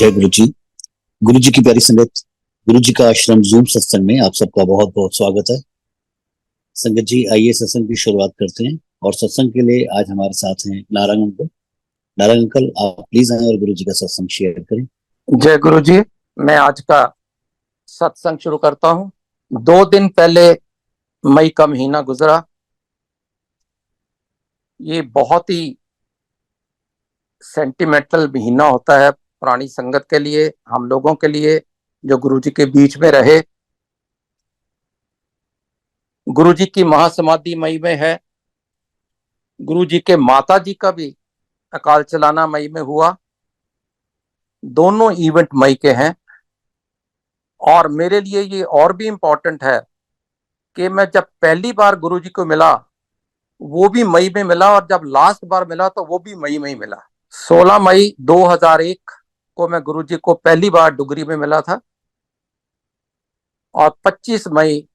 जय गुरु जी। गुरु जी की प्यारी संगत, गुरु जी का आश्रम जूम सत्संग में आप सबका बहुत बहुत स्वागत है। संगत जी, आइए सत्संग की शुरुआत करते हैं। और सत्संग के लिए आज हमारे साथ हैं नारायण अंकल। नारायण अंकल, आप प्लीज आए और गुरु जी का सत्संग शेयर करें। जय गुरु जी। मैं आज का सत्संग शुरू करता हूँ। 2 दिन पहले मई का महीना गुजरा। ये बहुत ही सेंटिमेंटल महीना होता है पुरानी संगत के लिए, हम लोगों के लिए जो गुरु जी के बीच में रहे। गुरु जी की महासमाधि मई में है। गुरु जी के माता जी का भी अकाल चलाना मई में हुआ। दोनों इवेंट मई के हैं। और मेरे लिए ये और भी इम्पोर्टेंट है कि मैं जब पहली बार गुरु जी को मिला वो भी मई में मिला, और जब लास्ट बार मिला तो वो भी मई में ही मिला। 16 मई 2001 को मैं गुरु जी को पहली बार डुगरी में मिला था, और 25 मई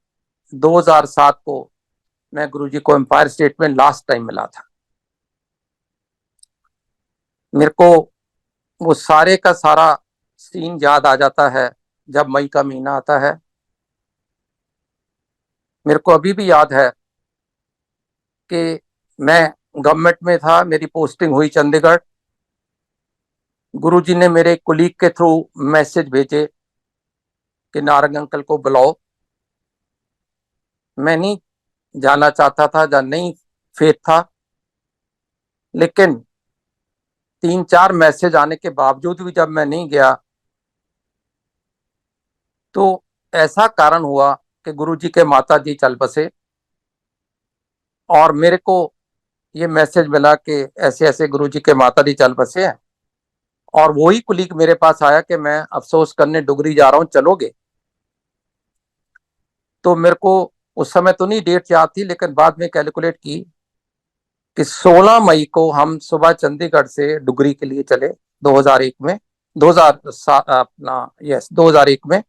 2007 को मैं गुरु जी को एम्पायर स्टेट में लास्ट टाइम मिला था। मेरे को वो सारे का सारा सीन याद आ जाता है जब मई का महीना आता है। मेरे को अभी भी याद है कि मैं गवर्नमेंट में था, मेरी पोस्टिंग हुई चंडीगढ़। गुरुजी ने मेरे कुलीग के थ्रू मैसेज भेजे कि नारंग अंकल को बुलाओ। मैं नहीं जाना चाहता था, या नहीं फेथ था, लेकिन 3-4 मैसेज आने के बावजूद भी जब मैं नहीं गया तो ऐसा कारण हुआ कि गुरुजी के माता जी चल बसे, और मेरे को ये मैसेज मिला कि ऐसे ऐसे गुरुजी के माता जी चल बसे हैं। और वही कुलीग मेरे पास आया कि मैं अफसोस करने डुगरी जा रहा हूँ, चलोगे? तो मेरे को उस समय तो नहीं डेट याद थी, लेकिन बाद में कैलकुलेट की कि 16 मई को हम सुबह चंडीगढ़ से डुगरी के लिए चले। 2001 में 2001 में,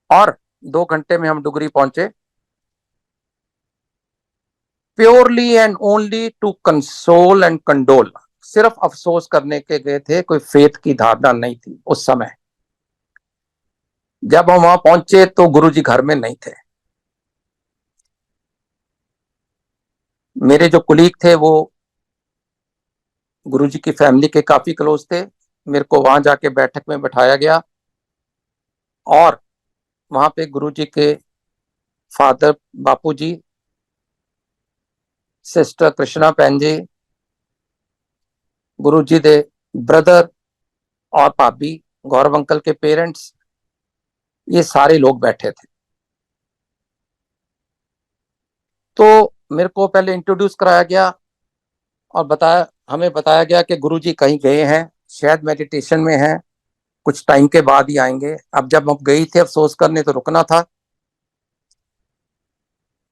और 2 घंटे में हम डुगरी पहुंचे। Purely and only to console and condole, सिर्फ अफसोस करने के गए थे, कोई फेथ की धारणा नहीं थी उस समय। जब हम वहां पहुंचे तो गुरुजी घर में नहीं थे। मेरे जो कुलीग थे वो गुरुजी की फैमिली के काफी क्लोज थे। मेरे को वहां जाके बैठक में बैठाया गया, और वहां पे गुरुजी के फादर बापू जी, सिस्टर कृष्णा भैन जी, गुरुजी दे ब्रदर और भाभी, गौरव अंकल के पेरेंट्स, ये सारे लोग बैठे थे। तो मेरे को पहले इंट्रोड्यूस कराया गया और हमें बताया गया कि गुरुजी कहीं गए हैं, शायद मेडिटेशन में हैं, कुछ टाइम के बाद ही आएंगे। अब जब हम गई थे अफसोस करने तो रुकना था।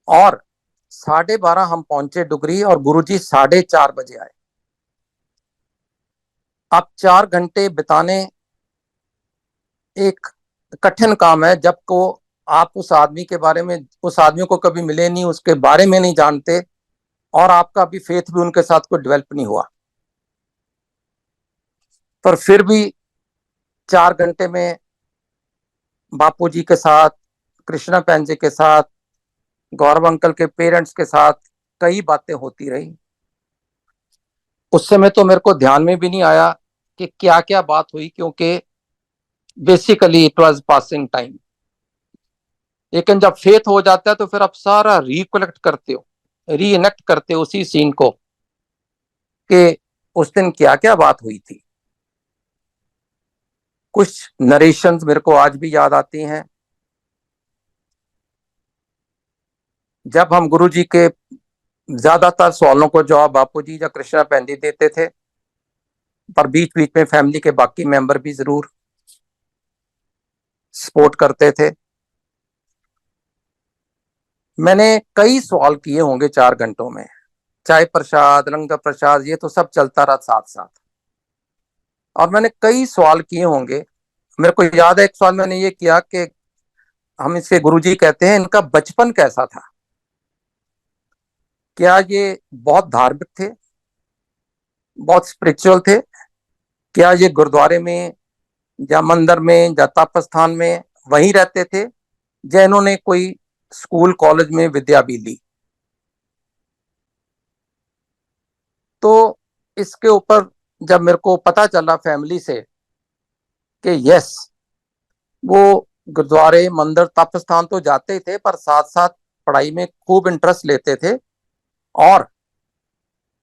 और 12:30 हम पहुंचे डुगरी, और गुरुजी 4:30 आए। अब 4 घंटे बिताने एक कठिन काम है, जब को आप उस आदमी के बारे में, उस आदमी को कभी मिले नहीं, उसके बारे में नहीं जानते, और आपका अभी फेथ भी उनके साथ कोई डेवलप नहीं हुआ। पर फिर भी 4 घंटे में बापू जी के साथ, कृष्णा भैन जी के साथ, गौरव अंकल के पेरेंट्स के साथ कई बातें होती रही। उस समय तो मेरे को ध्यान में भी नहीं आया कि क्या क्या बात हुई, क्योंकि basically it was passing time. लेकिन जब फेथ हो जाता है तो फिर आप सारा रिकलेक्ट करते हो, रीइनेक्ट करते हो उसी सीन को कि उस दिन क्या क्या बात हुई थी। कुछ नरेशंस मेरे को आज भी याद आती हैं। जब हम गुरुजी के ज्यादातर सवालों को जवाब बापूजी या कृष्णा भैन जी देते थे, पर बीच बीच में फैमिली के बाकी मेंबर भी जरूर सपोर्ट करते थे। मैंने कई सवाल किए होंगे 4 घंटों में, चाय प्रसाद, लंगर प्रसाद, ये तो सब चलता रहा साथ साथ, और मैंने कई सवाल किए होंगे। मेरे को याद है एक सवाल मैंने ये किया कि हम इसे गुरुजी कहते हैं, इनका बचपन कैसा था? क्या ये बहुत धार्मिक थे, बहुत स्पिरिचुअल थे, क्या ये गुरुद्वारे में या मंदिर में या तप स्थान में वहीं रहते थे, या इन्होंने कोई स्कूल कॉलेज में विद्या भी ली? तो इसके ऊपर जब मेरे को पता चला फैमिली से कि यस, वो गुरुद्वारे मंदिर तप स्थान तो जाते ही थे, पर साथ साथ पढ़ाई में खूब इंटरेस्ट लेते थे। और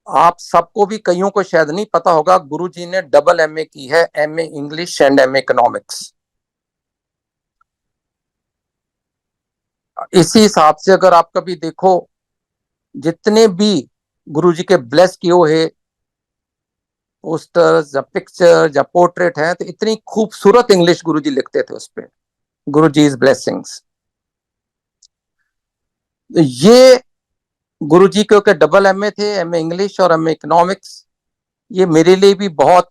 आप सबको भी, कईयों को शायद नहीं पता होगा, गुरुजी ने डबल एमए की है, MA English and MA economics. इसी हिसाब से अगर आप कभी देखो, जितने भी गुरुजी के ब्लेस किए हुए पोस्टर्स या पिक्चर या पोर्ट्रेट हैं, तो इतनी खूबसूरत इंग्लिश गुरुजी लिखते थे उस पे, गुरुजीज ब्लेसिंग्स। ये गुरुजी के डबल एमए थे, एमए इंग्लिश और एमए इकोनॉमिक्स। ये मेरे लिए भी बहुत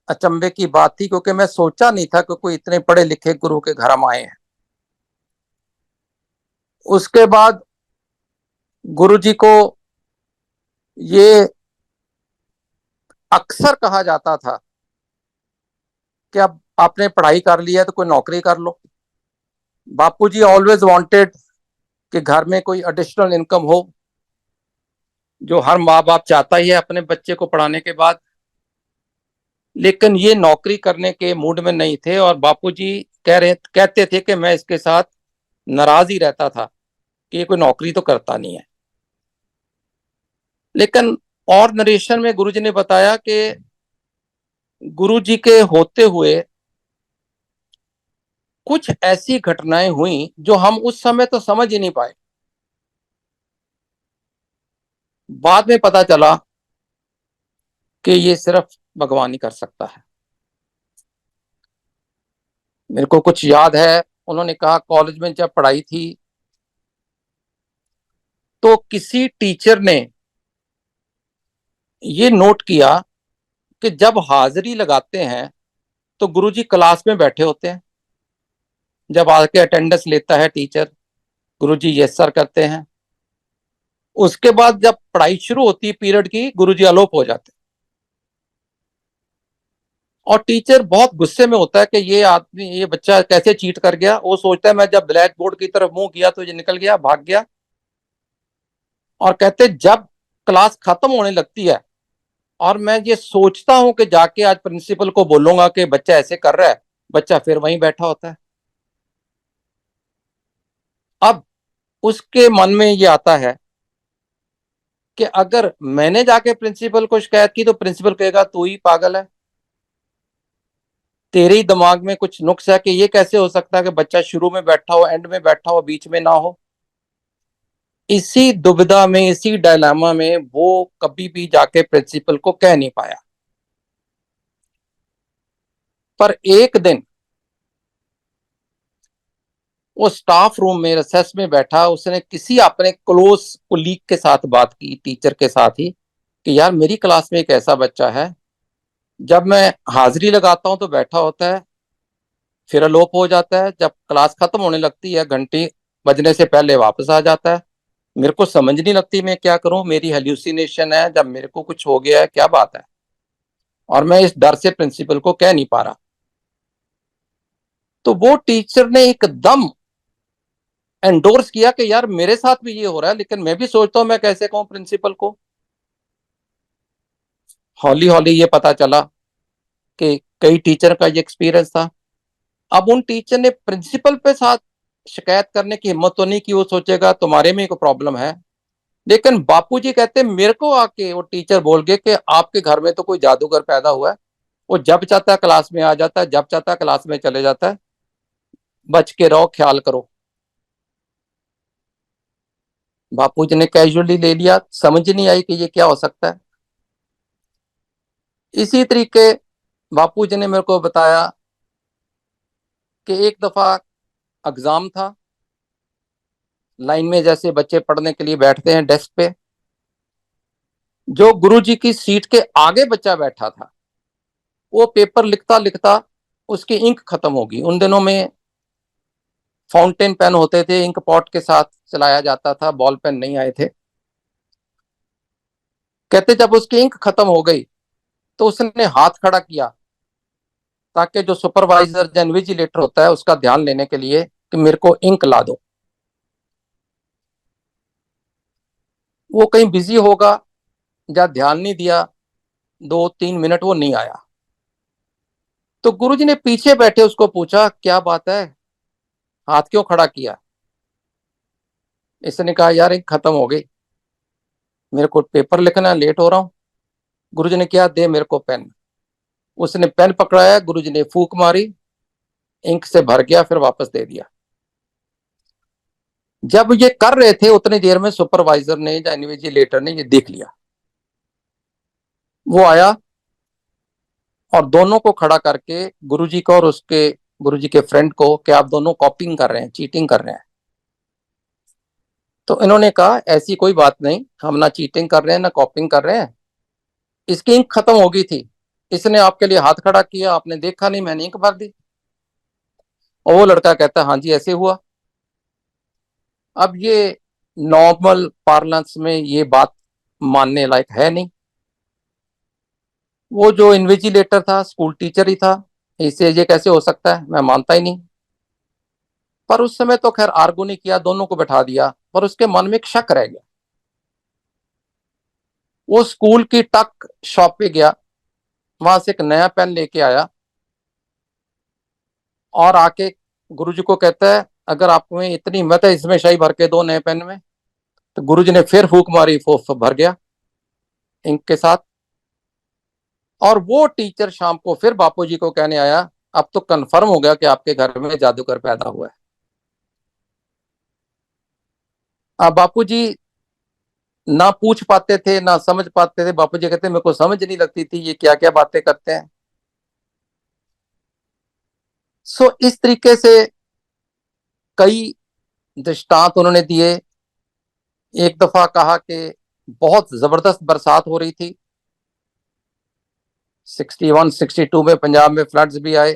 अचंभे की बात थी, क्योंकि मैं सोचा नहीं था कि कोई इतने पढ़े लिखे गुरु के घर हम आए हैं। उसके बाद गुरुजी को ये अक्सर कहा जाता था कि अब आपने पढ़ाई कर लिया है तो कोई नौकरी कर लो। बापूजी ऑलवेज वांटेड कि घर में कोई एडिशनल इनकम हो, जो हर माँ बाप चाहता ही है अपने बच्चे को पढ़ाने के बाद। लेकिन ये नौकरी करने के मूड में नहीं थे, और बापूजी कहते थे कि मैं इसके साथ नाराज ही रहता था कि ये कोई नौकरी तो करता नहीं है। लेकिन और नरेशन में गुरुजी ने बताया कि गुरुजी के होते हुए कुछ ऐसी घटनाएं हुई जो हम उस समय तो समझ ही नहीं पाए। बाद में पता चला कि ये सिर्फ भगवान ही कर सकता है। मेरे को कुछ याद है, उन्होंने कहा कॉलेज में जब पढ़ाई थी तो किसी टीचर ने ये नोट किया कि जब हाजिरी लगाते हैं तो गुरुजी क्लास में बैठे होते हैं। जब आके अटेंडेंस लेता है टीचर, गुरुजी यस सर करते हैं। उसके बाद जब पढ़ाई शुरू होती है पीरियड की, गुरुजी अलोप हो जाते हैं। और टीचर बहुत गुस्से में होता है कि ये आदमी, ये बच्चा कैसे चीट कर गया। वो सोचता है मैं जब ब्लैक बोर्ड की तरफ मुंह किया तो ये निकल गया, भाग गया। और कहते जब क्लास खत्म होने लगती है और मैं ये सोचता हूं कि जाके आज प्रिंसिपल को बोलूंगा कि बच्चा ऐसे कर रहा है, बच्चा फिर वहीं बैठा होता है। अब उसके मन में ये आता है कि अगर मैंने जाके प्रिंसिपल को शिकायत की तो प्रिंसिपल कहेगा तू ही पागल है, तेरे ही दिमाग में कुछ नुक्स है कि ये कैसे हो सकता है कि बच्चा शुरू में बैठा हो, एंड में बैठा हो, बीच में ना हो। इसी दुविधा में, इसी डायलामा में वो कभी भी जाके प्रिंसिपल को कह नहीं पाया। पर एक दिन वो स्टाफ रूम में रिसेस में बैठा, उसने किसी अपने क्लोज कोलीग के साथ बात की, टीचर के साथ ही, कि यार मेरी क्लास में एक ऐसा बच्चा है, जब मैं हाजिरी लगाता हूं तो बैठा होता है, फिर अलोप हो जाता है, जब क्लास खत्म होने लगती है घंटी बजने से पहले वापस आ जाता है। मेरे को समझ नहीं लगती मैं क्या करूं, मेरी हेल्यूसिनेशन है, जब मेरे को कुछ हो गया है, क्या बात है। और मैं इस डर से प्रिंसिपल को कह नहीं पा रहा। तो वो टीचर ने एकदम एंडोर्स किया कि यार मेरे साथ भी ये हो रहा है, लेकिन मैं भी सोचता हूं मैं कैसे कहूं प्रिंसिपल को। हौली हौली ये पता चला कि कई टीचर का ये एक्सपीरियंस था। अब उन टीचर ने प्रिंसिपल पे साथ शिकायत करने की हिम्मत तो नहीं की, वो सोचेगा तुम्हारे में कोई प्रॉब्लम है। लेकिन बापूजी कहते मेरे को आके वो टीचर बोल गए कि आपके घर में तो कोई जादूगर पैदा हुआ है, वो जब चाहता है क्लास में आ जाता है, जब चाहता है क्लास में चले जाता है, बच के रहो, ख्याल करो। बापूजी ने कैजुअली ले लिया, समझ नहीं आई कि ये क्या हो सकता है। इसी तरीके बापूजी ने मेरे को बताया कि एक दफा एग्जाम था, लाइन में जैसे बच्चे पढ़ने के लिए बैठते हैं डेस्क पे, जो गुरुजी की सीट के आगे बच्चा बैठा था, वो पेपर लिखता लिखता उसकी इंक खत्म होगी। उन दिनों में फाउंटेन पेन होते थे, इंक पॉट के साथ चलाया जाता था, बॉल पेन नहीं आए थे। कहते जब उसकी इंक खत्म हो गई तो उसने हाथ खड़ा किया ताकि जो सुपरवाइजर या इन्विजिलेटर होता है उसका ध्यान लेने के लिए कि मेरे को इंक ला दो। वो कहीं बिजी होगा या ध्यान नहीं दिया, 2-3 मिनट वो नहीं आया। तो गुरुजी ने पीछे बैठे उसको पूछा, क्या बात है, हाथ क्यों खड़ा किया? इसने कहा, यार इंक खत्म हो गई, मेरे को पेपर लिखना है, लेट हो रहा हूँ। गुरुजी ने क्या, दे मेरे को पेन। उसने पेन पकड़ाया, गुरुजी ने फूंक मारी, इंक से भर गया, फिर वापस दे दिया। जब ये कर रहे थे उतनी देर में सुपरवाइजर ने या इन्विजिलेटर ने ये देख लिया। वो आया और दोनों को खड़ा करके, गुरुजी को और उसके गुरुजी के फ्रेंड को, कि आप दोनों कॉपिंग कर रहे हैं, चीटिंग कर रहे हैं। तो इन्होंने कहा, ऐसी कोई बात नहीं, हम ना चीटिंग कर रहे हैं ना कॉपिंग कर रहे हैं, इसकी इंक खत्म हो गई थी, इसने आपके लिए हाथ खड़ा किया, आपने देखा नहीं, मैंने इंक भर दी। और वो लड़का कहता है, हाँ जी ऐसे हुआ। अब ये नॉर्मल पार्लेंस में ये बात मानने लायक है नहीं। वो जो इन्विजिलेटर था स्कूल टीचर ही था, इससे ये कैसे हो सकता है, मैं मानता ही नहीं। पर उस समय तो खैर आर्गू नहीं किया, दोनों को बैठा दिया, पर उसके मन में एक शक रह गया। वो स्कूल की टक शॉप पे गया, वहां से एक नया पेन लेके आया और आके गुरुजी को कहता है, अगर आप में इतनी हिम्मत है इसमें शाही भर के दो नए पेन में। तो गुरुजी ने फिर फूंक मारी, वो भर गया इंक के साथ। और वो टीचर शाम को फिर बापूजी को कहने आया, अब तो कंफर्म हो गया कि आपके घर में जादूगर पैदा हुआ है। अब बापूजी ना पूछ पाते थे ना समझ पाते थे। बापूजी कहते मेरे को समझ नहीं लगती थी ये क्या क्या बातें करते हैं। सो इस तरीके से कई दृष्टांत उन्होंने दिए। एक दफा कहा कि बहुत जबरदस्त बरसात हो रही थी, 61-62 में पंजाब में फ्लड्स भी आए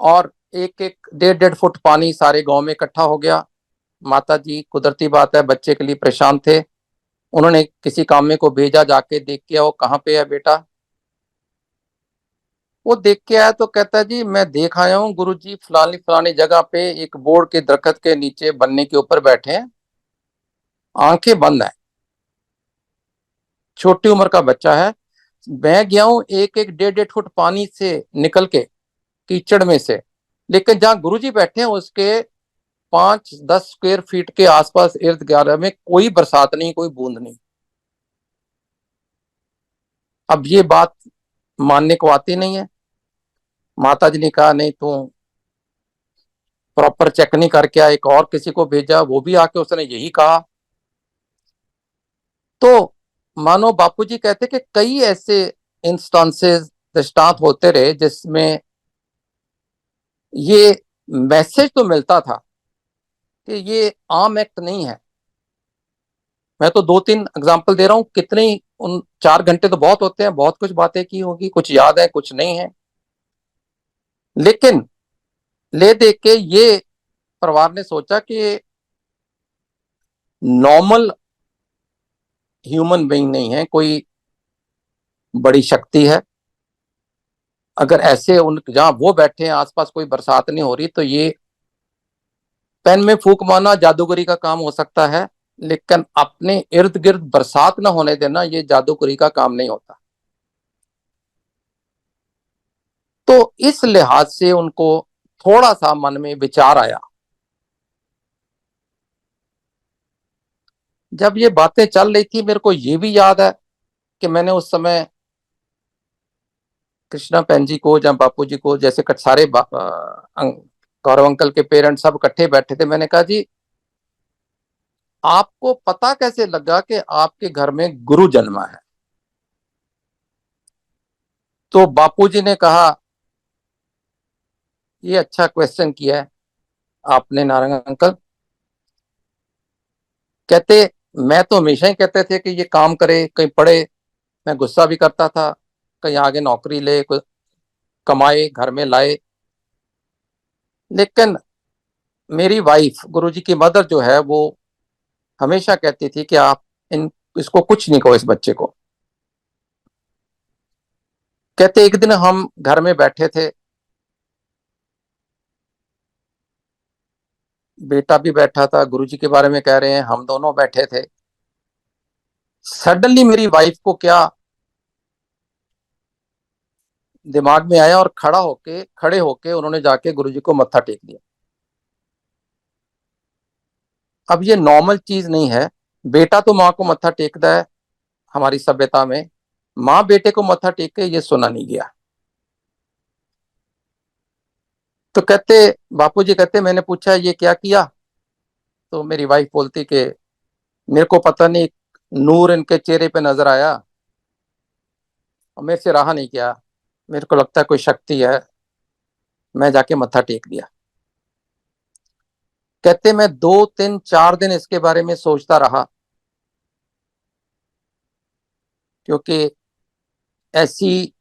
और एक एक 1.5 फुट पानी सारे गांव में इकट्ठा हो गया। माता जी, कुदरती बात है, बच्चे के लिए परेशान थे। उन्होंने किसी कामे को भेजा, जाके देख के आओ कहाँ पे है बेटा। वो देख के आया तो कहता है, जी मैं देख आया हूँ गुरुजी, फलानी फलानी जगह पे एक बोर्ड के दरख्त के नीचे बनने के ऊपर बैठे हैं, आंखें बंद है, छोटी उम्र का बच्चा है। मैं गया हूँ एक एक 1.5 फुट पानी से निकल के, कीचड़ में से, लेकिन जहाँ गुरुजी बैठे हैं उसके 5-10 स्क्वायर फीट के आसपास इर्द गिर्द में कोई बरसात नहीं, कोई बूंद नहीं। अब ये बात मानने को आती नहीं है। माता जी ने कहा, नहीं तू प्रॉपर चेक नहीं करके आया, एक और किसी को भेजा, वो भी आके उसने यही कहा। तो मानो बापूजी कहते कि कई ऐसे इंस्टांसेस, दृष्टांत होते रहे जिसमें ये मैसेज तो मिलता था कि ये आम एक्ट नहीं है। मैं तो 2-3 एग्जांपल दे रहा हूं, कितनी उन 4 घंटे तो बहुत होते हैं, बहुत कुछ बातें की होगी, कुछ याद है कुछ नहीं है। लेकिन ले देख के ये परिवार ने सोचा कि नॉर्मल ह्यूमन बीइंग नहीं है, कोई बड़ी शक्ति है। अगर ऐसे उन जहां वो बैठे हैं आसपास कोई बरसात नहीं हो रही, तो ये पेन में फूंक मारना जादूगरी का काम हो सकता है, लेकिन अपने इर्द गिर्द बरसात ना होने देना ये जादूगरी का काम नहीं होता। तो इस लिहाज से उनको थोड़ा सा मन में विचार आया। जब ये बातें चल रही थी, मेरे को ये भी याद है कि मैंने उस समय कृष्णा बहन जी को या बापू जी को, जैसे सारे गौरव अंकल के पेरेंट्स सब इकट्ठे बैठे थे, मैंने कहा, जी आपको पता कैसे लगा कि आपके घर में गुरु जन्मा है? तो बापूजी ने कहा, ये अच्छा क्वेश्चन किया है आपने नारंग अंकल। कहते, मैं तो हमेशा ही कहते थे कि ये काम करे, कहीं पढ़े। मैं गुस्सा भी करता था, कहीं आगे नौकरी ले, कमाए, घर में लाए। लेकिन मेरी वाइफ, गुरुजी की मदर जो है, वो हमेशा कहती थी कि आप इन इसको कुछ नहीं कहो, इस बच्चे को। कहते एक दिन हम घर में बैठे थे, बेटा भी बैठा था, गुरुजी के बारे में कह रहे हैं, हम दोनों बैठे थे। सडनली मेरी वाइफ को क्या दिमाग में आया और खड़े होके उन्होंने जाके गुरुजी को मत्था टेक दिया। अब ये नॉर्मल चीज नहीं है, बेटा तो माँ को मत्था टेकता है हमारी सभ्यता में, माँ बेटे को मत्था टेक के ये सुना नहीं गया। तो कहते, बापूजी कहते मैंने पूछा ये क्या किया? तो मेरी वाइफ बोलती कि मेरे को पता नहीं, नूर इनके चेहरे पे नजर आया और मेरे से रहा नहीं गया, मेरे को लगता है कोई शक्ति है, मैं जाके मत्था टेक दिया। कहते मैं 2 3 4 दिन इसके बारे में सोचता रहा, क्योंकि ऐसी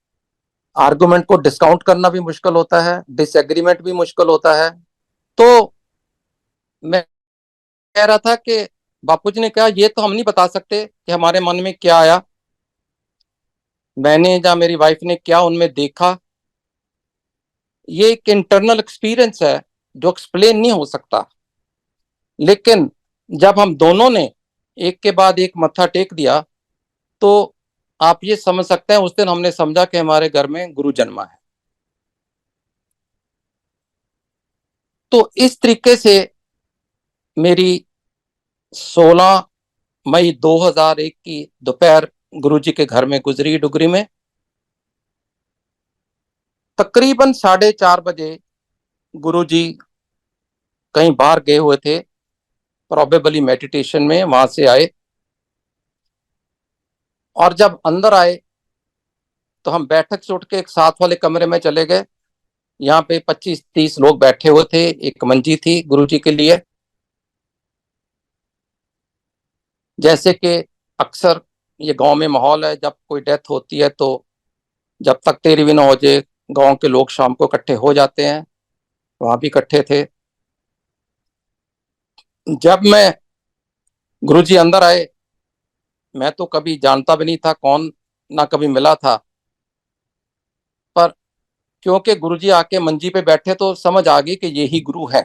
आर्गुमेंट को डिस्काउंट करना भी मुश्किल होता है, डिसएग्रीमेंट भी मुश्किल होता है। तो मैं कह रहा था कि बापूजी ने कहा ये तो हम नहीं बता सकते कि हमारे मन में क्या आया, मैंने या मेरी वाइफ ने क्या उनमें देखा, ये एक इंटरनल एक्सपीरियंस है जो एक्सप्लेन नहीं हो सकता। लेकिन जब हम दोनों ने एक के बाद एक मत्था टेक दिया, तो आप ये समझ सकते हैं उस दिन हमने समझा कि हमारे घर में गुरु जन्मा है। तो इस तरीके से मेरी 16 मई 2001 की दोपहर गुरुजी के घर में गुजरी, डुगरी में। तकरीबन 4:30 बजे गुरुजी कहीं बाहर गए हुए थे, प्रोबेबली मेडिटेशन में, वहां से आए और जब अंदर आए तो हम बैठक से उठ के एक साथ वाले कमरे में चले गए। यहाँ पे 25 30 लोग बैठे हुए थे, एक मंजी थी गुरुजी के लिए। जैसे कि अक्सर ये गांव में माहौल है, जब कोई डेथ होती है तो जब तक तेरी भी ना हो जाए, गांव के लोग शाम को इकट्ठे हो जाते हैं, वहां भी इकट्ठे थे। जब मैं गुरुजी अंदर आए, मैं तो कभी जानता भी नहीं था कौन, ना कभी मिला था, पर क्योंकि गुरुजी आके मंजी पे बैठे तो समझ आ गई कि यही गुरु है।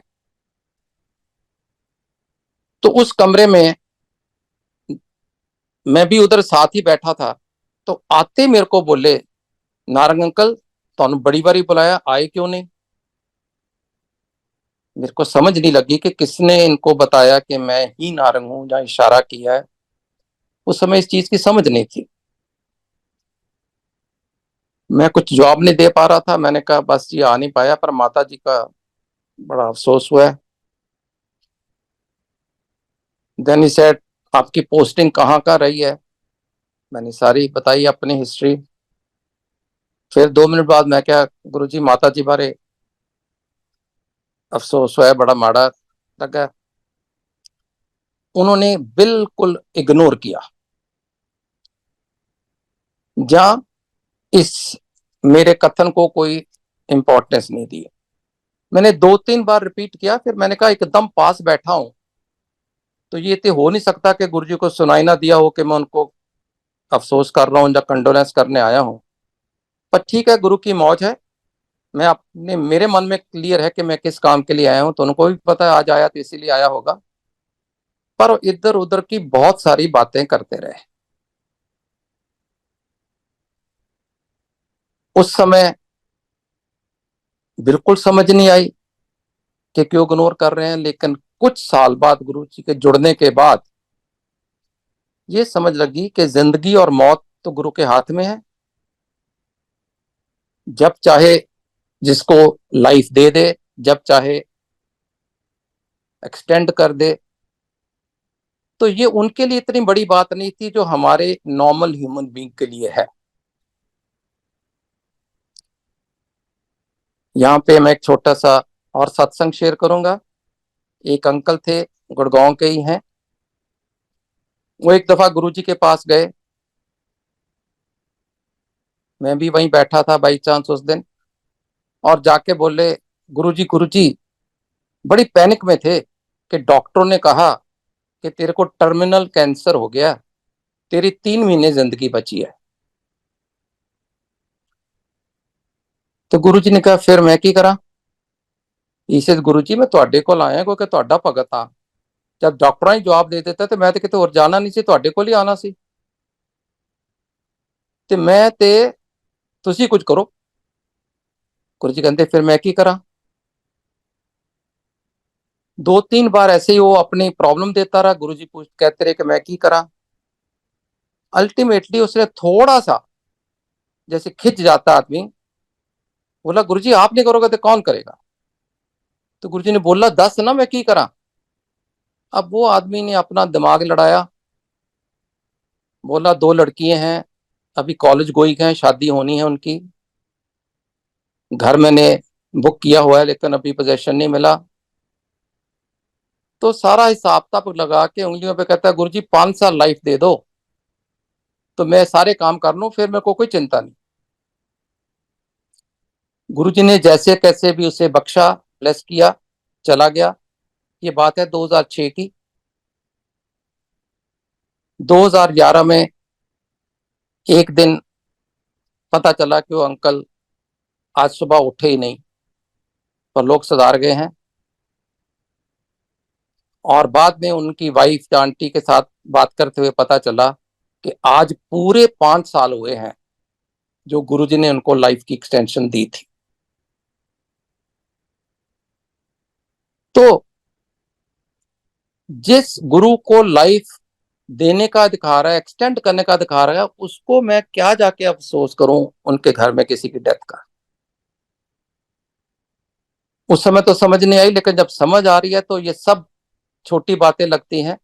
तो उस कमरे में मैं भी उधर साथ ही बैठा था। तो आते मेरे को बोले, नारंग अंकल तुम बड़ी बारी बुलाया, आए क्यों नहीं? मेरे को समझ नहीं लगी कि किसने इनको बताया कि मैं ही नारंग हूं या इशारा किया है। उस समय इस चीज की समझ नहीं थी, मैं कुछ जवाब नहीं दे पा रहा था। मैंने कहा बस ये आ नहीं पाया, पर माता जी का बड़ा अफसोस हुआ है। देन ही सेड आपकी पोस्टिंग कहाँ का रही है? मैंने सारी बताई अपनी हिस्ट्री। फिर 2 मिनट बाद मैं क्या, गुरुजी माता जी बारे अफसोस हुआ है, बड़ा माड़ा लगा। उन्होंने बिल्कुल इग्नोर किया, या इस मेरे कथन को कोई इंपॉर्टेंस नहीं दी। मैंने 2 3 बार रिपीट किया, फिर मैंने कहा एकदम पास बैठा हूं तो ये तो हो नहीं सकता कि गुरुजी को सुनाई ना दिया हो कि मैं उनको अफसोस कर रहा हूँ या कंडोलेंस करने आया हूँ। पर ठीक है, गुरु की मौज है। मैं अपने, मेरे मन में क्लियर है कि मैं किस काम के लिए आया हूँ, तो उनको भी पता है आज आया तो इसीलिए आया होगा। पर इधर उधर की बहुत सारी बातें करते रहे। उस समय बिल्कुल समझ नहीं आई कि क्यों इग्नोर कर रहे हैं, लेकिन कुछ साल बाद गुरु जी के जुड़ने के बाद ये समझ लगी कि जिंदगी और मौत तो गुरु के हाथ में है। जब चाहे जिसको लाइफ दे दे, जब चाहे एक्सटेंड कर दे। तो ये उनके लिए इतनी बड़ी बात नहीं थी जो हमारे नॉर्मल ह्यूमन बीइंग के लिए है। यहाँ पे मैं एक छोटा सा और सत्संग शेयर करूंगा। एक अंकल थे, गुड़गांव के ही हैं। वो एक दफा गुरुजी के पास गए, मैं भी वहीं बैठा था बाई चांस उस दिन, और जाके बोले, गुरुजी गुरुजी, बड़ी पैनिक में थे कि डॉक्टरों ने कहा कि तेरे को टर्मिनल कैंसर हो गया, तेरी 3 महीने जिंदगी बची है। तो गुरु जी ने कहा फिर मैं की करा। इसे गुरु जी मैं ਤੁਹਾਡੇ ਕੋਲ ਆਇਆ ਕਿਉਂਕਿ ਤੁਹਾਡਾ ਭਗਤ ਆ। जब डॉक्टर ही जवाब दे देता तो मैं तो किਤੇ ਹੋਰ ਜਾਣਾ ਨਹੀਂ ਸੀ, ਤੁਹਾਡੇ ਕੋਲ ਹੀ ਆਣਾ ਸੀ ਤੇ ਮੈਂ ਤੇ ਤੁਸੀਂ ਕੁਝ ਕਰੋ। गुरु जी कहते फिर मैं की करा। 2-3 बार ऐसे ही वो अपनी प्रॉब्लम देता रहा, गुरु जी कहते रहे कि मैं की करा। अल्टीमेटली उसने थोड़ा सा जैसे खिंच जाता आदमी, बोला गुरु जी आप नहीं करोगे तो कौन करेगा। तो गुरु जी ने बोला दस ना मैं की करा। अब वो आदमी ने अपना दिमाग लड़ाया, बोला 2 लड़कियां हैं, अभी कॉलेज गोइंग हैं, शादी होनी है उनकी, घर मैंने बुक किया हुआ है लेकिन अभी पोजेशन नहीं मिला। तो सारा हिसाब किताब लगा के उंगलियों पे कहता है गुरु जी 5 साल लाइफ दे दो तो मैं सारे काम कर लूं, फिर मेरे को कोई चिंता नहीं। गुरु जी ने जैसे कैसे भी उसे बख्शा, ब्लेस किया, चला गया। ये बात है 2006 की। 2011 में एक दिन पता चला कि वो अंकल आज सुबह उठे ही नहीं, पर लोग सुधार गए हैं। और बाद में उनकी वाइफ आंटी के साथ बात करते हुए पता चला कि आज पूरे 5 साल हुए हैं जो गुरुजी ने उनको लाइफ की एक्सटेंशन दी थी। तो जिस गुरु को लाइफ देने का अधिकार है, एक्सटेंड करने का अधिकार है, उसको मैं क्या जाके अफसोस करूं उनके घर में किसी की डेथ का। उस समय तो समझ नहीं आई, लेकिन जब समझ आ रही है तो ये सब छोटी बातें लगती हैं।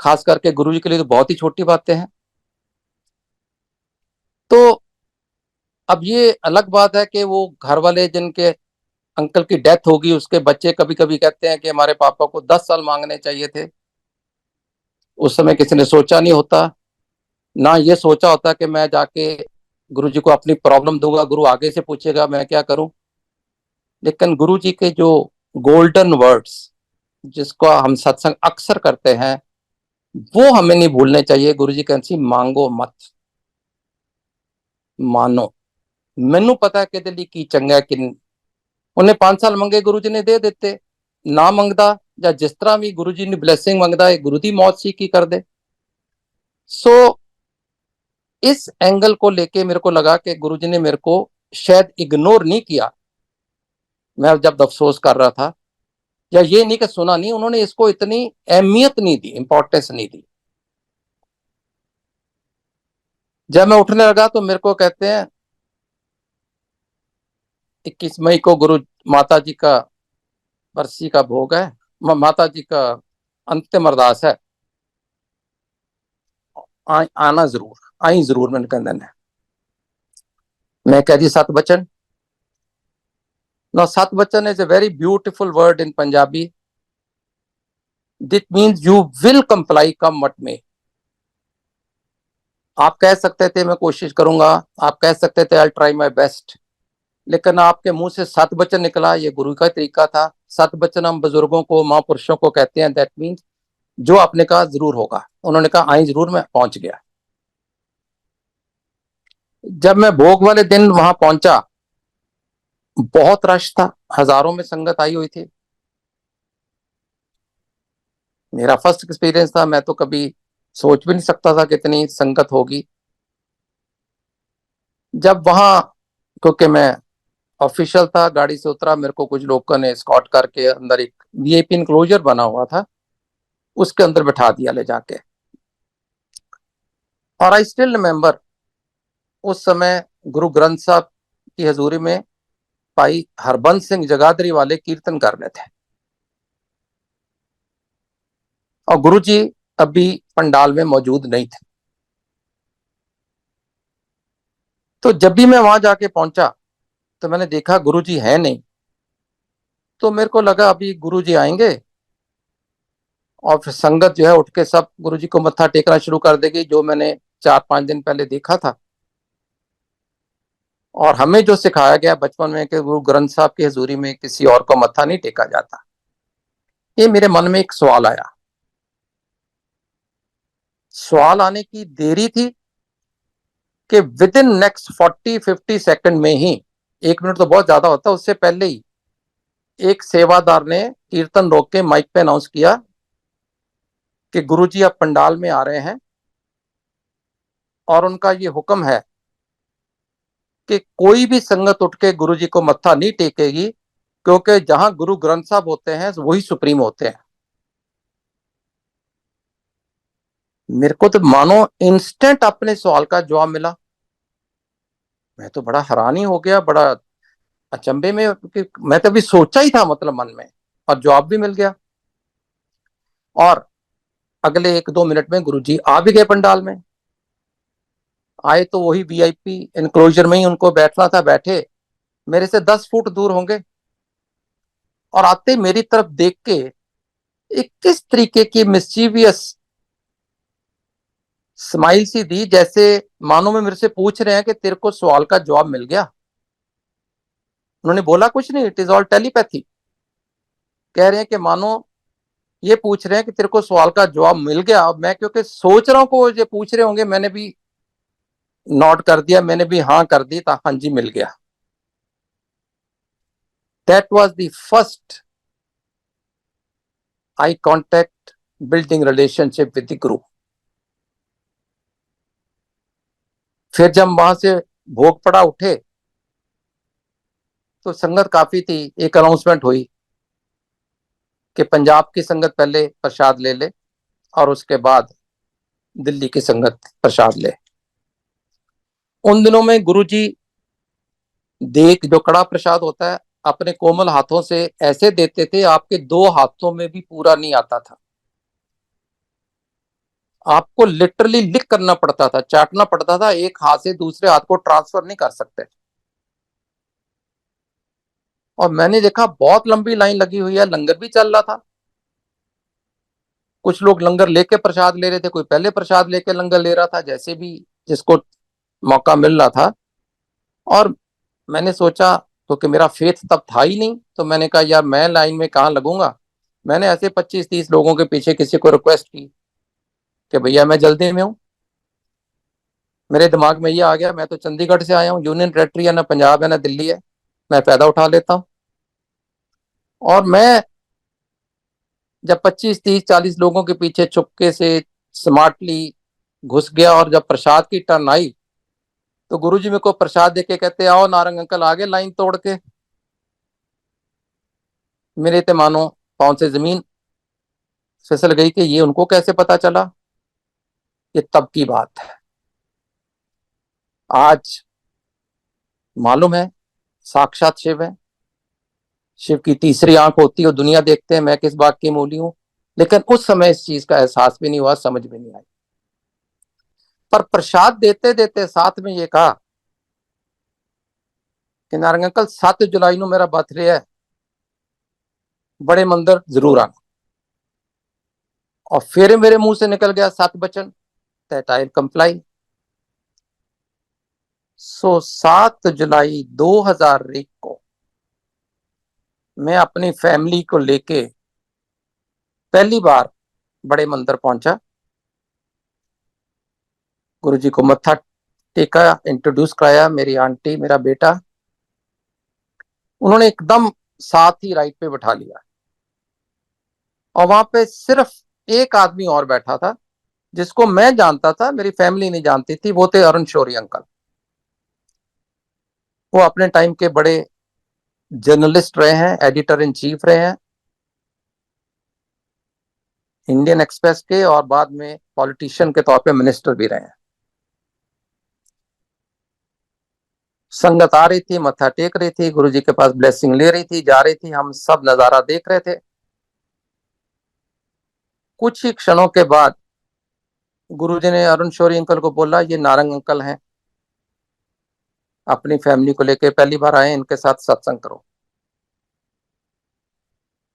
खास करके गुरुजी के लिए तो बहुत ही छोटी बातें हैं। तो अब ये अलग बात है कि वो घर वाले जिनके अंकल की डेथ होगी, उसके बच्चे कभी कभी कहते हैं कि हमारे पापा को 10 साल मांगने चाहिए थे। उस समय किसी ने सोचा नहीं होता, ना ये सोचा होता कि मैं जाके गुरु जी को अपनी प्रॉब्लम दूंगा, गुरु आगे से पूछेगा मैं क्या करूं। लेकिन गुरु जी के जो गोल्डन वर्ड्स जिसको हम सत्संग अक्सर करते हैं, वो हमें नहीं भूलने चाहिए। गुरु जी कहते मांगो मत, मानो। मैनू पता है कि लिए की चंगा कि उन्हें 5 साल मंगे, गुरु जी ने दे देते। ना मंगदा या जिस तरह भी गुरु जी ने ब्लैसिंग मंगदा है, गुरु की मौत सी की कर दे। सो इस एंगल को लेके मेरे को लगा कि गुरु जी ने मेरे को शायद इग्नोर नहीं किया मैं जब अफसोस कर रहा था, या ये नहीं कि सुना नहीं, उन्होंने इसको इतनी अहमियत नहीं दी, इंपॉर्टेंस नहीं दी। जब मैं उठने लगा तो मेरे को कहते हैं 21 मई को गुरु माता जी का बरसी का भोग है, माता जी का अंतिम अरदास है, आना जरूर, आई जरूर। मैंने कहना मैं कह दी सत बचन। Now, Sat Bachan is a very beautiful word in Punjabi. It means you will comply, come what may. आप कह सकते थे मैं कोशिश करूंगा, आप कह सकते थे आई ट्राई माई बेस्ट, लेकिन आपके मुंह से सत बचन निकला, ये गुरु का तरीका था। सत बचन हम बुजुर्गों को, महापुरुषों को कहते हैं। दैट मीन्स जो आपने कहा जरूर होगा। उन्होंने कहा आई जरूर, मैं पहुंच गया। जब मैं भोग वाले दिन वहां पहुंचा, बहुत रश था, हजारों में संगत आई हुई थी। मेरा फर्स्ट एक्सपीरियंस था, मैं तो कभी सोच भी नहीं सकता था कितनी संगत होगी। जब वहां, क्योंकि मैं ऑफिशियल था, गाड़ी से उतरा, मेरे को कुछ लोगों ने स्कॉट करके अंदर एक वीआईपी इनक्लोजर बना हुआ था, उसके अंदर बैठा दिया ले जाके। और आई स्टिल रिमेम्बर उस समय गुरु ग्रंथ साहब की हजूरी में भाई हरबंस सिंह जगाधरी वाले कीर्तन कर रहे थे, और गुरु जी अभी पंडाल में मौजूद नहीं थे। तो जब भी मैं वहां जाके पहुंचा तो मैंने देखा गुरु जी है नहीं। तो मेरे को लगा अभी गुरु जी आएंगे और फिर संगत जो है उठ के सब गुरु जी को मत्था टेकना शुरू कर देगी, जो मैंने 4-5 दिन पहले देखा था। और हमें जो सिखाया गया बचपन में कि गुरु ग्रंथ साहब की हजूरी में किसी और को मत्था नहीं टेका जाता, ये मेरे मन में एक सवाल आया। सवाल आने की देरी थी कि विद इन नेक्स्ट 40-50 सेकंड में ही, 1 मिनट तो बहुत ज्यादा होता है, उससे पहले ही एक सेवादार ने कीर्तन रोक के माइक पे अनाउंस किया कि गुरुजी अब पंडाल में आ रहे हैं और उनका ये हुक्म है कि कोई भी संगत उठ के गुरुजी को मत्था नहीं टेकेगी, क्योंकि जहां गुरु ग्रंथ साहब होते हैं वही सुप्रीम होते हैं। मेरे को तो मानो इंस्टेंट अपने सवाल का जवाब मिला। मैं तो बड़ा हैरान ही हो गया, बड़ा अचंभे में, कि मैं तो अभी सोचा ही था मतलब मन में, और जवाब भी मिल गया। और अगले 1-2 मिनट में गुरुजी आ भी गए पंडाल में। आए तो वही वीआईपी एनक्लोजर में ही उनको बैठना था, बैठे मेरे से 10 फुट दूर होंगे, और आते मेरी तरफ देख के एक किस तरीके की मिस्चीवियस स्माइल सी दी, जैसे मानो में मेरे से पूछ रहे हैं कि तेरे को सवाल का जवाब मिल गया। उन्होंने बोला कुछ नहीं, इट इज ऑल टेलीपैथी। कह रहे हैं कि मानो ये पूछ रहे हैं कि तेरे को सवाल का जवाब मिल गया। अब मैं क्योंकि सोच रहा हूँ को ये पूछ रहे होंगे, मैंने भी नोट कर दिया, मैंने भी हाँ कर दी, था हाँ जी मिल गया। That was the first eye contact building relationship with the गुरु। फिर जब वहां से भोग पड़ा उठे तो संगत काफी थी। एक अनाउंसमेंट हुई कि पंजाब की संगत पहले प्रसाद ले ले और उसके बाद दिल्ली की संगत प्रसाद ले। उन दिनों में गुरुजी देख, जो कड़ा प्रसाद होता है, अपने कोमल हाथों से ऐसे देते थे, आपके 2 हाथों में भी पूरा नहीं आता था। आपको लिटरली लिक करना पड़ता था, चाटना पड़ता था, एक हाथ से दूसरे हाथ को ट्रांसफर नहीं कर सकते। और मैंने देखा बहुत लंबी लाइन लगी हुई है, लंगर भी चल रहा था। कुछ लोग लंगर लेके प्रसाद ले रहे थे, कोई पहले प्रसाद लेके लंगर ले रहा था, जैसे भी जिसको मौका मिल रहा था। और मैंने सोचा, क्योंकि तो मेरा फेथ तब था ही नहीं, तो मैंने कहा यार मैं लाइन में कहाँ लगूंगा। मैंने ऐसे 25-30 लोगों के पीछे किसी को रिक्वेस्ट की कि भैया मैं जल्दी में हूँ। मेरे दिमाग में ये आ गया, मैं तो चंडीगढ़ से आया हूँ, यूनियन टेरेटरी है, ना पंजाब है ना दिल्ली है, मैं पैदा उठा लेता हूँ। और मैं जब 25-30-40 लोगों के पीछे चुपके से स्मार्टली घुस गया, और जब प्रसाद की टर्न आई तो गुरुजी मेरे को प्रसाद देके कहते आओ नारंग अंकल, आगे लाइन तोड़ के। मेरे ते मानो पांव से जमीन फिसल गई कि ये उनको कैसे पता चला। ये तब की बात है। आज मालूम है साक्षात शिव है, शिव की तीसरी आंख होती है, दुनिया देखते हैं मैं किस बात की मूली हूं। लेकिन उस समय इस चीज का एहसास भी नहीं हुआ, समझ भी नहीं आई। पर प्रसाद देते देते साथ में ये कहा कि नारंग अंकल 7 जुलाई को मेरा बर्थडे है, बड़े मंदिर जरूर आना। और फिर मेरे मुंह से निकल गया 7 वचन, दैट आई कंप्लाई। सो 7 जुलाई 2001 को मैं अपनी फैमिली को लेके पहली बार बड़े मंदिर पहुंचा। गुरुजी को मत्था टेका, इंट्रोड्यूस कराया, मेरी आंटी मेरा बेटा। उन्होंने एकदम साथ ही राइट पे बैठा लिया, और वहां पे सिर्फ एक आदमी और बैठा था जिसको मैं जानता था, मेरी फैमिली नहीं जानती थी। वो थे अरुण शौरी अंकल। वो अपने टाइम के बड़े जर्नलिस्ट रहे हैं, एडिटर इन चीफ रहे हैं इंडियन एक्सप्रेस के, और बाद में पॉलिटिशियन के तौर पे मिनिस्टर भी रहे हैं। संगत आ रही थी, मत्था टेक रही थी, गुरुजी के पास ब्लेसिंग ले रही थी, जा रही थी, हम सब नजारा देख रहे थे। कुछ ही क्षणों के बाद गुरुजी ने अरुण शौरी अंकल को बोला, ये नारंग अंकल हैं, अपनी फैमिली को लेके पहली बार आए, इनके साथ सत्संग करो।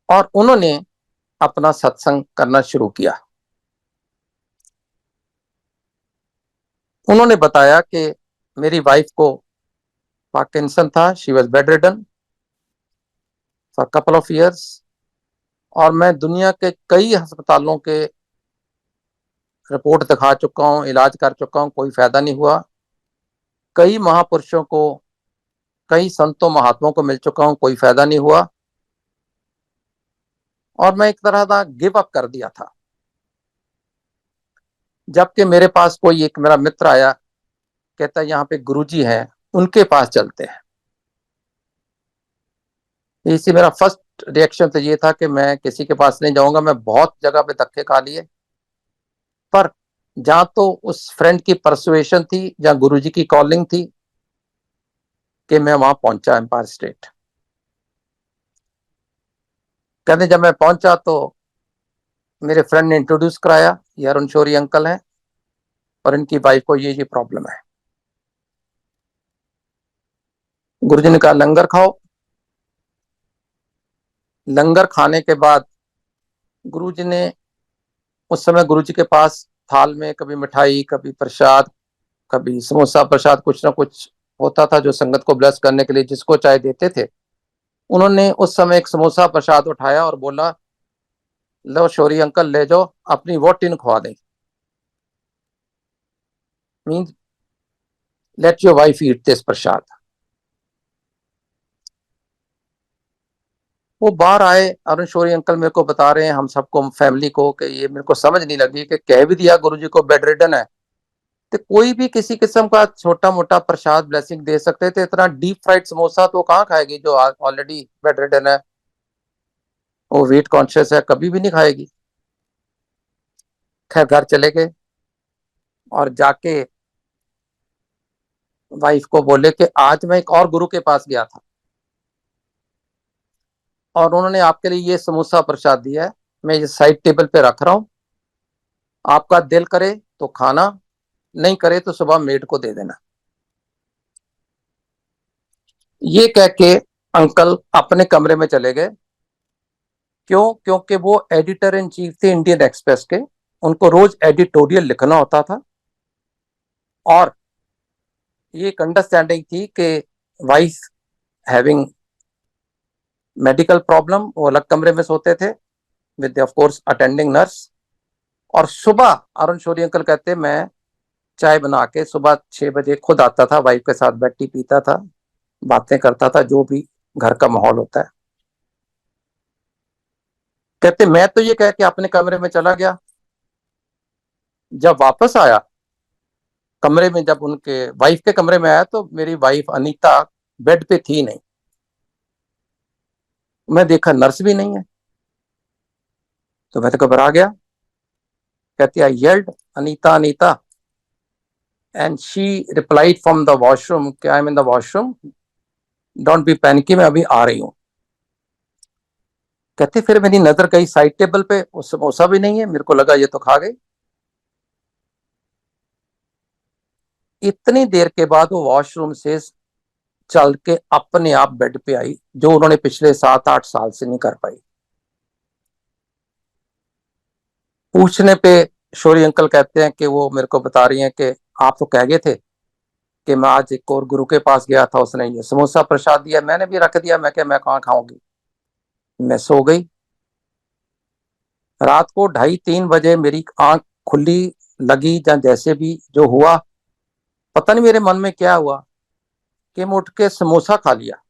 और उन्होंने अपना सत्संग करना शुरू किया। उन्होंने बताया कि मेरी वाइफ को पार्किंसन था, she was bed ridden for couple of years, और मैं दुनिया के कई अस्पतालों के रिपोर्ट दिखा चुका हूँ, इलाज कर चुका हूँ, कोई फायदा नहीं हुआ। कई महापुरुषों को, कई संतों महात्माओं को मिल चुका हूं, कोई फायदा नहीं हुआ और मैं एक तरह का गिव अप कर दिया था। जबकि मेरे पास कोई एक मेरा मित्र आया, कहता है यहाँ पे गुरुजी हैं, उनके पास चलते हैं। इसी मेरा फर्स्ट रिएक्शन तो ये था कि मैं किसी के पास नहीं जाऊंगा। मैं बहुत जगह पे धक्के खा लिए, पर जहां तो उस फ्रेंड की परसुएशन थी, जहां गुरुजी की कॉलिंग थी, कि मैं वहां पहुंचा एम्पायर स्टेट। कहते जब मैं पहुंचा तो मेरे फ्रेंड ने इंट्रोड्यूस कराया, ये अरुण शौरी अंकल हैं और इनकी वाइफ को ये प्रॉब्लम है। गुरुजी ने कहा लंगर खाओ। लंगर खाने के बाद गुरुजी ने, उस समय गुरुजी के पास थाल में कभी मिठाई, कभी प्रसाद, कभी समोसा प्रसाद, कुछ ना कुछ होता था जो संगत को ब्लेस करने के लिए जिसको चाय देते थे। उन्होंने उस समय एक समोसा प्रसाद उठाया और बोला, लो शौरी अंकल ले जाओ, अपनी वोटिन खुआ दें, mean let your wife eat this prasad. वो बाहर आए, अरुण शौरी अंकल मेरे को बता रहे हैं, हम सबको, फैमिली को, कि ये मेरे को समझ नहीं लगी कि कह भी दिया गुरुजी को बेड रिडन है, तो कोई भी किसी किस्म का छोटा मोटा प्रसाद ब्लेसिंग दे सकते थे, इतना डीप फ्राइड समोसा तो कहाँ खाएगी जो ऑलरेडी बेड रिडन है, वो वेट कॉन्शियस है, कभी भी नहीं खाएगी। खैर घर चले गए और जाके वाइफ को बोले कि आज मैं एक और गुरु के पास गया था और उन्होंने आपके लिए ये समोसा प्रसाद दिया है, मैं ये साइड टेबल पे रख रहा हूं, आपका दिल करे तो खाना, नहीं करे तो सुबह मेड को दे देना। ये कह के अंकल अपने कमरे में चले गए। क्यों? क्योंकि वो एडिटर इन चीफ थे इंडियन एक्सप्रेस के, उनको रोज एडिटोरियल लिखना होता था और ये एक अंडरस्टैंडिंग थी कि वाइफ हैविंग मेडिकल प्रॉब्लम, वो अलग कमरे में सोते थे with of course attending nurse. और सुबह अरुण शौरी अंकल कहते मैं चाय बना के सुबह 6 बजे खुद आता था, वाइफ के साथ बैठ टी पीता था, बातें करता था, जो भी घर का माहौल होता है। कहते मैं तो ये कह के अपने कमरे में चला गया, जब वापस आया कमरे में, जब उनके वाइफ के कमरे में आया तो मेरी वाइफ अनीता बेड पे थी नहीं। मैं देखा नर्स भी नहीं है, तो मैं तो घबरा गया। कहती I yelled Anita Anita and she replied from the washroom कि I am in the washroom, don't be panicky, मैं अभी आ रही हूँ। कहते फिर मेरी नजर गई साइड टेबल पे, उस समोसा भी नहीं है, मेरे को लगा ये तो खा गई। इतनी देर के बाद वो वॉशरूम से चल के अपने आप बेड पे आई, जो उन्होंने पिछले 7-8 साल से नहीं कर पाई। पूछने पे शौरी अंकल कहते हैं कि वो मेरे को बता रही हैं कि आप तो कह गए थे कि मैं आज एक और गुरु के पास गया था, उसने ये समोसा प्रसाद दिया, मैंने भी रख दिया, मैं क्या मैं कहाँ खाऊंगी। मैं सो गई। रात को 2:30-3 बजे मेरी आंख खुली, लगी या जैसे भी जो हुआ, पता नहीं मेरे मन में क्या हुआ कि मैं उठ के समोसा खा लिया।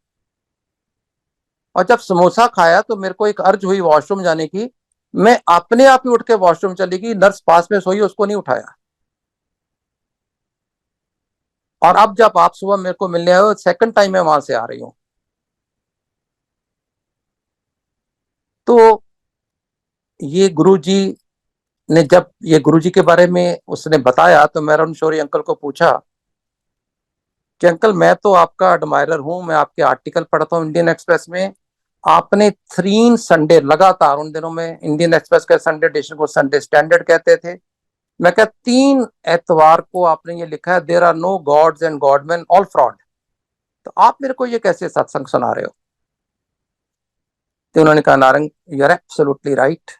और जब समोसा खाया तो मेरे को एक अर्ज हुई वॉशरूम जाने की, मैं अपने आप ही उठ के वॉशरूम चली गई, नर्स पास में सोई, उसको नहीं उठाया। और अब जब आप सुबह मेरे को मिलने आए हो, सेकंड टाइम मैं वहां से आ रही हूँ। तो ये गुरुजी ने, जब ये गुरुजी के बारे में उसने बताया तो मैं अरुण शौरी अंकल को पूछा कि अंकल मैं तो आपका एडमायरर हूं, मैं आपके आर्टिकल पढ़ता हूँ इंडियन एक्सप्रेस में, आपने 3 संडे लगातार, उन दिनों में इंडियन एक्सप्रेस के संडे एडिशन को संडे स्टैंडर्ड कहते थे, मैं क्या 3 एतवार को आपने ये लिखा है there are no gods and godmen all fraud, तो आप मेरे को ये कैसे सत्संग सुना रहे हो। तो उन्होंने कहा Narang you are absolutely right,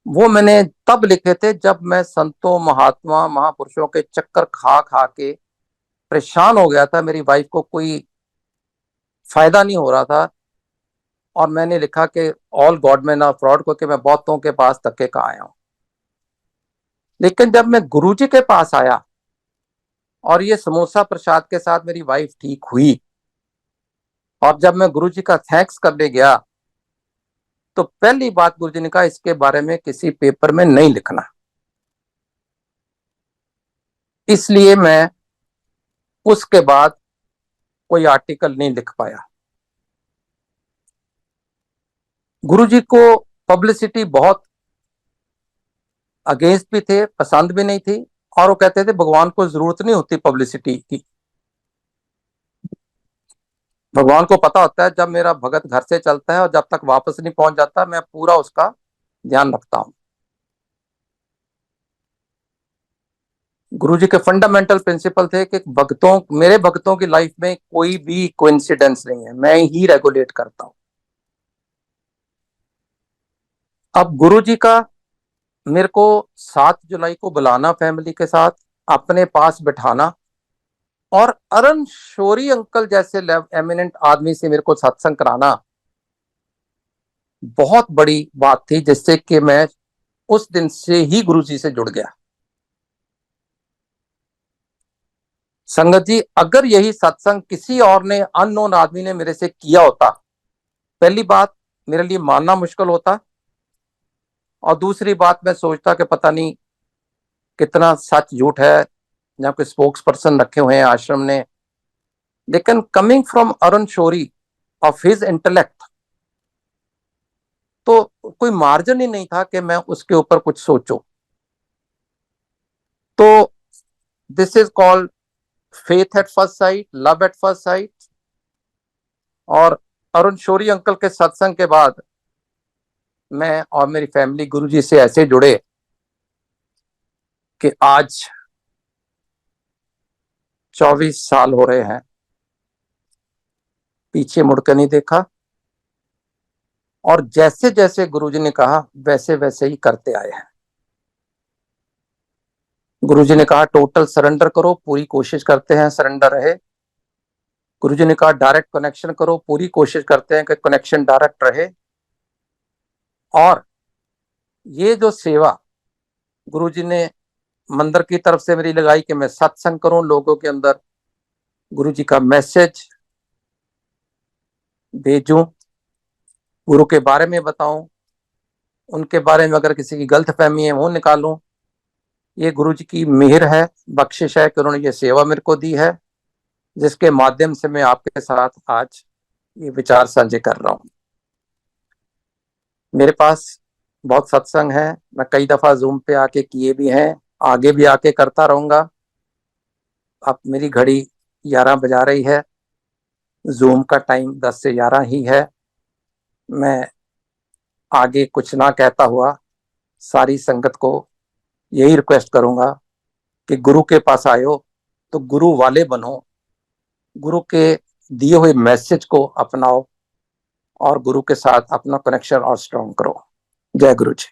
वो मैंने तब लिखे थे जब मैं संतों महात्मा महापुरुषों के चक्कर खा खा के परेशान हो गया था, मेरी वाइफ को कोई फायदा नहीं हो रहा था। और मैंने लिखा कि ऑल गॉडमैन आर फ्रॉड, क्योंकि मैं बहुतों के पास धक्के का आया हूं। लेकिन जब मैं गुरुजी के पास आया और ये समोसा प्रसाद के साथ मेरी वाइफ ठीक हुई। और जब मैं गुरुजी का थैंक्स करने गया तो पहली बात गुरुजी ने कहा, इसके बारे में किसी पेपर में नहीं लिखना। इसलिए मैं उसके बाद कोई आर्टिकल नहीं लिख पाया। गुरुजी को पब्लिसिटी बहुत अगेंस्ट भी थे, पसंद भी नहीं थी, और वो कहते थे भगवान को जरूरत नहीं होती पब्लिसिटी की। भगवान को पता होता है जब मेरा भगत घर से चलता है और जब तक वापस नहीं पहुंच जाता, मैं पूरा उसका ध्यान रखता हूं। गुरुजी के फंडामेंटल प्रिंसिपल थे कि मेरे भक्तों की लाइफ में कोई भी कोइंसिडेंस नहीं है, मैं ही रेगुलेट करता हूं। अब गुरुजी का मेरे को 7 जुलाई को बुलाना, फैमिली के साथ अपने पास बिठाना, और अरुण शोरी अंकल जैसे एमिनेंट आदमी से मेरे को सत्संग कराना बहुत बड़ी बात थी, जिससे कि मैं उस दिन से ही गुरुजी से जुड़ गया। संगत जी, अगर यही सत्संग किसी और ने, अननोन आदमी ने मेरे से किया होता, पहली बात मेरे लिए मानना मुश्किल होता, और दूसरी बात मैं सोचता कि पता नहीं कितना सच झूठ है, या कोई स्पोक्स पर्सन रखे हुए हैं आश्रम ने। लेकिन coming from Arun Shourie, of his intellect, तो कोई मार्जिन ही नहीं था कि मैं उसके ऊपर कुछ सोचूं। तो this is called faith at first sight, love at first sight. और अरुण शोरी अंकल के सत्संग के बाद मैं और मेरी फैमिली गुरुजी से ऐसे जुड़े कि आज 24 साल हो रहे हैं, पीछे मुड़कर नहीं देखा, और जैसे जैसे गुरुजी ने कहा वैसे वैसे ही करते आए हैं। गुरुजी ने कहा टोटल सरेंडर करो, पूरी कोशिश करते हैं सरेंडर रहे। गुरुजी ने कहा डायरेक्ट कनेक्शन करो, पूरी कोशिश करते हैं कि कनेक्शन डायरेक्ट रहे। और ये जो सेवा गुरुजी ने मंदिर की तरफ से मेरी लगाई कि मैं सत्संग करूं, लोगों के अंदर गुरुजी का मैसेज भेजूं, गुरु के बारे में बताऊं, उनके बारे में अगर किसी की गलत फहमी है वो निकालूं, ये गुरुजी की मेहर है, बख्शिश है कि उन्होंने ये सेवा मेरे को दी है, जिसके माध्यम से मैं आपके साथ आज ये विचार साझे कर रहा हूं। मेरे पास बहुत सत्संग है, मैं कई दफा जूम पे आके किए भी हैं, आगे भी आके करता रहूंगा। अब मेरी घड़ी 11 बजा रही है, जूम का टाइम 10 से 11 ही है। मैं आगे कुछ ना कहता हुआ सारी संगत को यही रिक्वेस्ट करूंगा कि गुरु के पास आयो तो गुरु वाले बनो, गुरु के दिए हुए मैसेज को अपनाओ, और गुरु के साथ अपना कनेक्शन और स्ट्रॉन्ग करो। जय गुरु जी।